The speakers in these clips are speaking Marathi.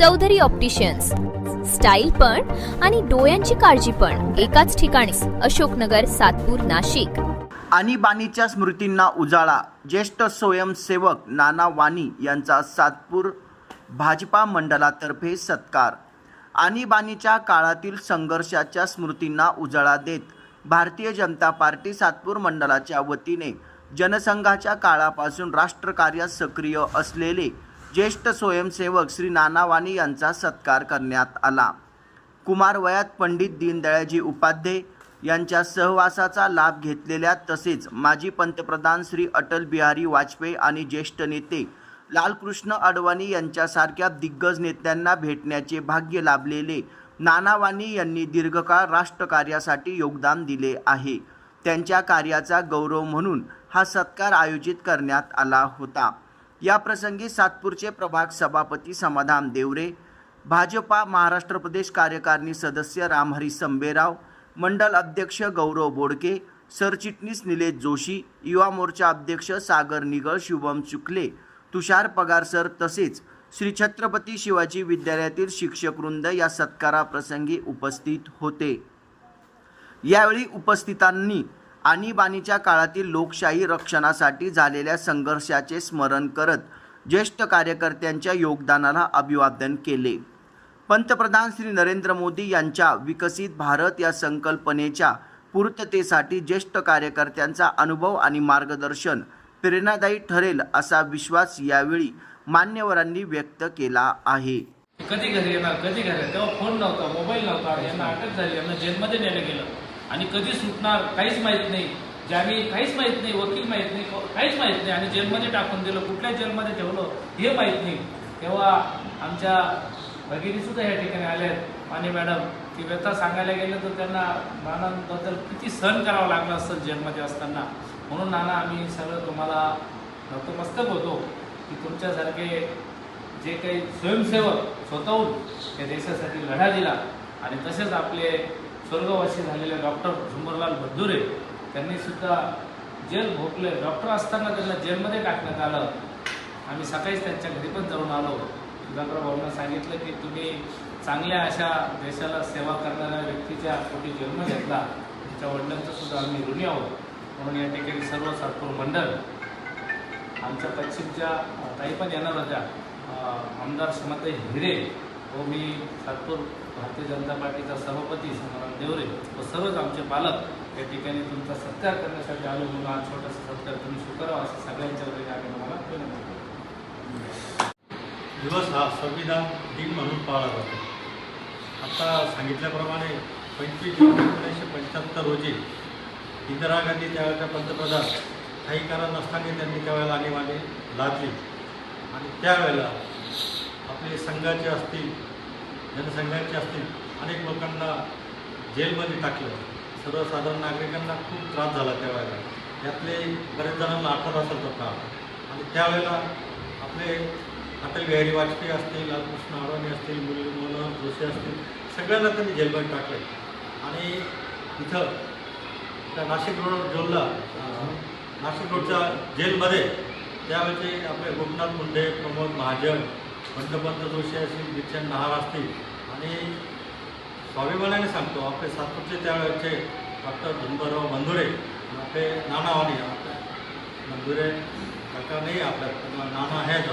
चौधरी ऑप्टिशियन्स, स्टाईल पण आणि डोळ्यांची काळजी पण एकाच ठिकाणी. अशोकनगर, सातपूर, नाशिक. आणीबाणीच्या स्मृतींना उजाळा. ज्येष्ठ स्वयंसेवक नाना वाणी यांचा सातपूर भाजपा मंडळातर्फे सत्कार. आणीबाणीच्या काळातील संघर्षाच्या स्मृतींना उजाळा देत भारतीय जनता पार्टी सातपूर मंडळाच्या वतीने जनसंघाच्या काळापासून राष्ट्रकार्यात सक्रिय असलेले ज्येष्ठ स्वयंसेवक श्री नाना वाणी यांचा सत्कार करण्यात आला. कुमारवयात पंडित दीनदयाळजी उपाध्याय यांच्या सहवासाचा लाभ घेतलेल्या तसेच माजी पंतप्रधान श्री अटल बिहारी वाजपेयी आणि ज्येष्ठ नेते लालकृष्ण अडवाणी यांच्यासारख्या दिग्गज नेत्यांना भेटण्याचे भाग्य लाभलेले नाना वाणी यांनी दीर्घकाळ राष्ट्रकार्यासाठी योगदान दिले आहे. त्यांच्या कार्याचा गौरव म्हणून हा सत्कार आयोजित करण्यात आला होता. या प्रसंगी सातपूरचे प्रभाग सभापती समाधान देवरे, भाजपा महाराष्ट्र प्रदेश कार्यकारिणी सदस्य रामहरी संबेराव, मंडल अध्यक्ष गौरव बोडके, सरचिटणीस निलेश जोशी, युवा मोर्चा अध्यक्ष सागर निगळ, शुभम चुकले, तुषार पगारसर तसेच श्री छत्रपती शिवाजी विद्यालयातील शिक्षकवृंद या सत्काराप्रसंगी उपस्थित होते. यावेळी उपस्थितांनी आणीबाणीच्या काळातील लोकशाही रक्षणासाठी झालेल्या संघर्षाचे स्मरण करत ज्येष्ठ कार्यकर्त्यांच्या योगदानाला अभिवादन केले. पंतप्रधान श्री नरेंद्र मोदी यांच्या विकसित भारत या संकल्पनेच्या पूर्ततेसाठी ज्येष्ठ कार्यकर्त्यांचा अनुभव आणि मार्गदर्शन प्रेरणादायी ठरेल असा विश्वास यावेळी मान्यवरांनी व्यक्त केला आहे. कधी घरी येणार तेव्हा फोन नव्हता, मोबाईल नव्हता, यांना अटक झाली, यांना जेलमध्ये नेलं गेलं आणि कधी सुटणार काहीच माहीत नाही, जामीन काहीच माहीत नाही, वकील माहीत नाही, काहीच माहीत नाही आणि जेलमध्ये टाकून दिलं, कुठल्या जेलमध्ये ठेवलं हे माहीत नाही. तेव्हा आमच्या भगिनीसुद्धा या ठिकाणी आल्या आहेत आणि मॅडम ती व्यथा सांगायला गेलं तर त्यांना नानांबद्दल किती सहन करावं लागलं असेल जेलमध्ये असताना. म्हणून नाना आम्ही सगळं तुम्हाला नतमस्तक होतो की तुमच्यासारखे जे काही स्वयंसेवक स्वतःहून त्या देशासाठी लढा दिला आणि तसेच आपले स्वर्गवासी झालेले डॉक्टर झुंबरलाल बद्दुरे त्यांनी सुद्धा जेल भोगले. डॉक्टर असताना त्यांना जेलमध्ये टाकण्यात आलं. आम्ही सकाळीच त्यांच्या घरी पण जाऊन आलो. सुधाकर भाऊंना सांगितलं की तुम्ही चांगल्या अशा देशाला सेवा करणाऱ्या व्यक्तीच्या पोटी जन्म घेतला, तुमच्या वडिलांचं सुद्धा आम्ही ऋणी आहोत. म्हणून या ठिकाणी सर्व सातपूर मंडळ, आमच्या पश्चिमच्या ताई पण येणार होत्या, आमदार श्रीमती हिरे व मी सातपूर भारतीय जनता पार्टीचा सभापती समाधान देवरे व सर्वच आमचे पालक या ठिकाणी तुमचा सत्कार करण्यासाठी आलो. म्हणून हा छोटासा सत्कार तुम्ही स्वीकारावा असं सगळ्यांच्या वतीने आम्ही तुम्हाला विनंती करतो. दिवस हा संविधान दिन म्हणून पाळला जातो. आता सांगितल्याप्रमाणे 25 जून 1975 रोजी इंदिरा गांधी त्यावेळेच्या पंतप्रधान काही कारण नसताना त्यांनी त्यावेळेला आणीबाणी लादली आणि त्यावेळेला आपले संघाचे असतील, जनसंघाचे असतील, अनेक लोकांना जेलमध्ये टाकलं. सर्वसाधारण नागरिकांना खूप त्रास झाला त्यावेळेला. यातले बरेच जणांना 18 तासाचा त्रास आणि त्यावेळेला आपले अटल बिहारी वाजपेयी असतील, लालकृष्ण अडवाणी असतील, मुरली मनोहर जोशी असतील, सगळ्यांना त्यांनी जेलमध्ये टाकले आणि इथं त्या नाशिक रोडच्या जेलमध्ये त्यावेळेचे आपले गोपीनाथ मुंडे, प्रमोद महाजन, पंतप्रधान जोशी असतील, दीक्षण नहार असतील आणि स्वाभिमानाने सांगतो आपले सातपूरचे त्यावेळेचे डॉक्टर झुंबरराव बंधुरे, आपले नाना वाणी, आपल्या बंधुरे काका नाही आपल्या नाना आहेत,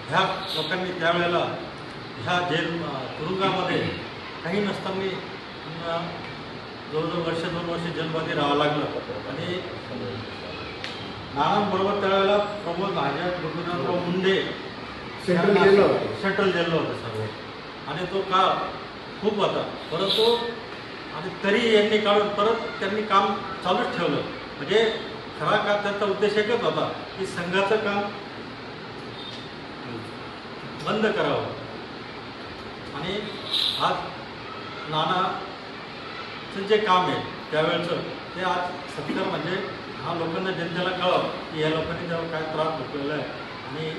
ह्या लोकांनी त्यावेळेला ह्या तुरुंगामध्ये काही नसताना त्यांना जवळजवळ 1-2 वर्ष जेलमध्ये राहावं लागलं आणि नानांबरोबर त्यावेळेला प्रमोद महाजन, गोपीनाथराव मुंडे सेंट्रल जेलला होतं सर्व आणि तो काळ खूप होता. परंतु आणि तरी यांनी काढून परत त्यांनी काम चालूच ठेवलं. म्हणजे खरा का त्यांचा उद्देश एकच होता की संघाचं काम बंद करावं आणि आज नानाचं जे काम आहे त्यावेळेचं ते आज सत्कार म्हणजे हा लोकांना जनतेला कळावं की या लोकांनी त्यावर काय त्रास भोगलेला आहे आणि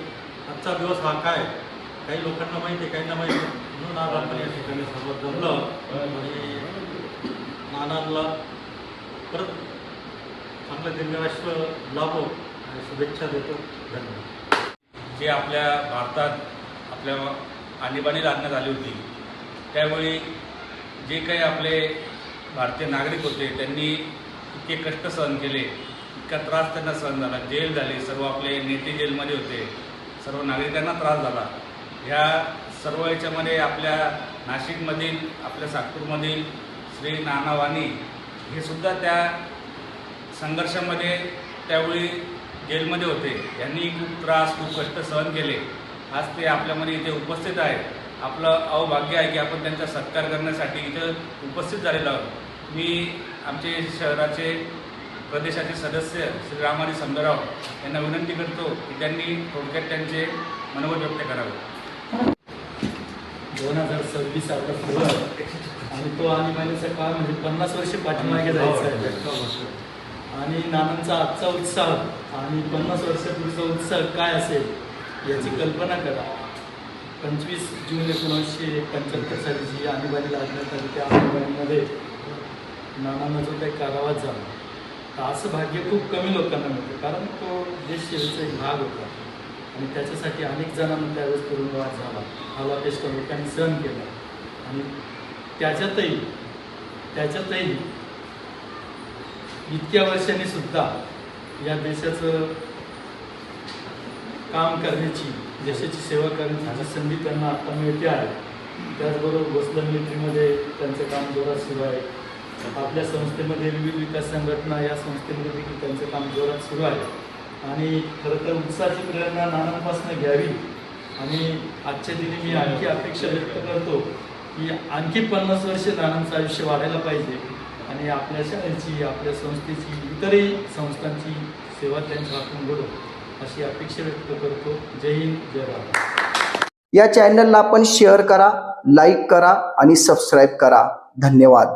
आजचा दिवस हा काय, काही लोकांना माहिती आहे, काहींना माहिती आहे. म्हणून आज आपण या ठिकाणी सर्व जमलं आणि नानांना परत चांगलं दीर्घायुष्य लाभो आणि शुभेच्छा देतो. धन्यवाद. जे आपल्या भारतात आपल्या आणीबाणी लादण्यात आली होती. त्यावेळी जे काही आपले भारतीय नागरिक होते त्यांनी इतके कष्ट सहन केले, इतका त्रास त्यांना सहन झाला, जेल झाली, सर्व आपले नेते जेलमध्ये होते, सर्व नागरिकांना त्रास झाला. ह्या सर्व याच्यामध्ये आपल्या नाशिकमधील, आपल्या सातपूरमधील श्री नाना वाणी हे सुद्धा त्या संघर्षामध्ये त्यावेळी जेलमध्ये होते. यांनी खूप त्रास, खूप कष्ट सहन केले. आज ते आपल्यामध्ये इथे उपस्थित आहेत. आपलं अवभाग्य आहे की आपण त्यांचा सत्कार करण्यासाठी इथं उपस्थित झालेलो आहोत. मी आमचे शहराचे प्रदेशाचे सदस्य श्री रामारी समदराव यांना विनंती करतो की त्यांनी थोडक्यात त्यांचे मनोगत व्यक्त करावे. 2026 आता सुरू आहे आणि तो आणीबाणीचा काळ म्हणजे 50 वर्ष पाठीमागे जायचं आहे. आणि नानांचा आजचा उत्साह आणि 50 वर्षापूर्वीचा उत्साह काय असेल याची कल्पना करा. 25 जून 1975 साली जी आणीबाणी लादण्यात आली त्या आणीबाणीमध्ये नानांना जो काही कारावास झाला तर असं भाग्य खूप कमी लोकांना मिळतं, कारण तो देशसेवेचा एक भाग होता आणि त्याच्यासाठी अनेक जणांना त्यावेळेस तुरुंगवास झाला, हालापेष्ट लोकांनी सहन केला. आणि त्याच्यातही इतक्या वर्षांनी सुद्धा या देशाचं काम करण्याची, देशाची सेवा करण्याची संधी त्यांना आता मिळते आहे. त्याचबरोबर भोसले मिलिटरीमध्ये त्यांचं काम जोरात सुरू आहे. आपल्या संस्थेमध्ये विविध विकास संघटना या संस्थेमध्ये देखील त्यांचं काम जोरात सुरू आहे. आणि खरं तर उत्साहाची प्रेरणा नानांपासून घ्यावी. आणि आजच्या दिनी मी आणखी अपेक्षा व्यक्त करतो की आणखी 50 वर्ष नानांचं आयुष्य वाढायला पाहिजे आणि आपल्या शाळेची, आपल्या संस्थेची, इतरही संस्थांची सेवा त्यांच्या हातून घडो अशी अपेक्षा व्यक्त करतो. जय हिंद, जय भारत. या चॅनलला आपण शेअर करा, लाईक करा आणि सबस्क्राईब करा. धन्यवाद.